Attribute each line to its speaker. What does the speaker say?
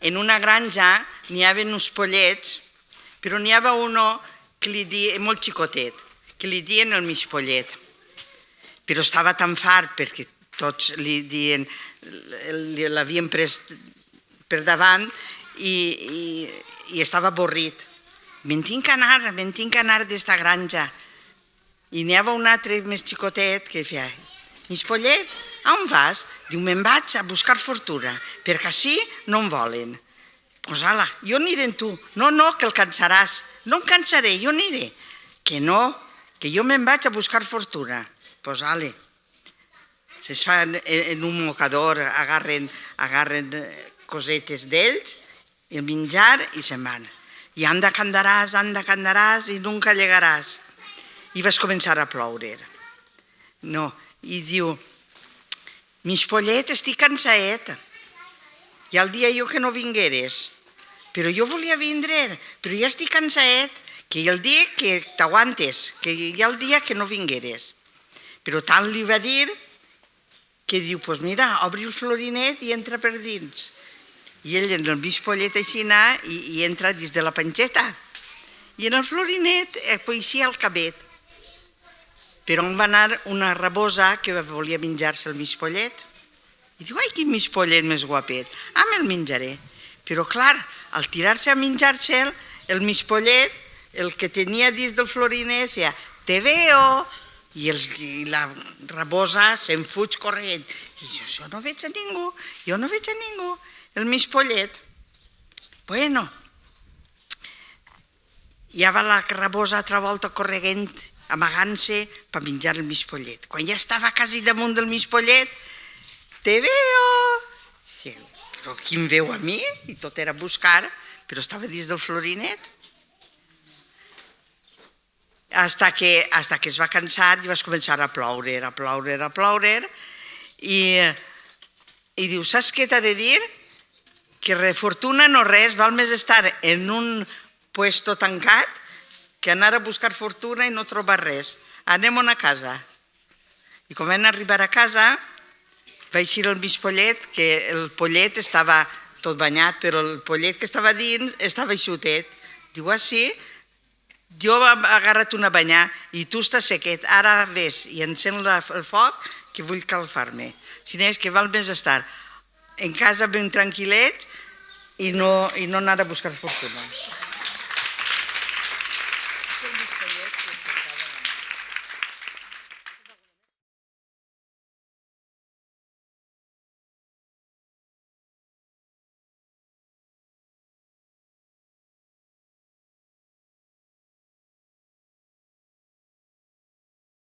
Speaker 1: en una granja n'hi havia uns pollets, però n'hi havia uno que li deia, molt xicotet, que li deien el mig pollet. Però estava tan fart perquè tots li deien, l'havien pres per davant i estava avorrit. Me'n tinc que anar d'esta granja. I n'hi havia un altre més xicotet que feia, mig pollet, on vas? Diu, me'n vaig a buscar fortuna, perquè així no em volen. Doncs ala, jo aniré amb tu. No, que el cansaràs. No em cansaré, jo aniré. Que no, que jo me'n vaig a buscar fortuna. Doncs ale. Es fan en un mocador, agarren cosetes d'ells, el menjar i se'n van. I anda que andaràs i nunca llegaràs. I vas començar a ploure. No, i diu, mig pollet, estic cansaet. Ja el dia jo que no vingueres. Però jo volia vindre, però ja estic cansaet, que hi ha el dia que t'aguantes, que hi ha el dia que no vingueres. Però tant li va dir que diu, doncs mira, obri el florinet i entra per dins. I ell en el mig pollet així i entra dins de la panxeta. I en el florinet apareixia el cabet. Però on va anar una rabosa que volia menjar-se el mig pollet. I diu, ai, quin mig pollet més guapet. Me'l menjaré. Però clar, al tirar-se a menjar-se'l, el mig pollet, el que tenia dins del florinet, deia, te veo. I la rabosa se'n fuig corrent. I jo no veig a ningú, el mig pollet. Bueno, ja va la rabosa altra volta corregent, amagant-se per menjar el mig pollet. Quan ja estava quasi damunt del mig pollet, te veo. Però qui em veu a mi? I tot era buscar, però estava dins del florinet. Hasta que es va cansar i vas començar a ploure, i diu, saps què t'ha de dir? Que fortuna no res, val més estar en un puesto tancat que anar a buscar fortuna i no trobar res. Anem-on a casa. I quan vam arribar a casa, va eixir el mig pollet, que el pollet estava tot banyat, però el pollet que estava dins estava eixutet. Diu, sí, jo he agarrat una banyà i tu estàs sequet, ara ves i encén el foc que vull calfar-me. Si no és que val més estar en casa ben tranquil·lets i no anar a buscar fortuna.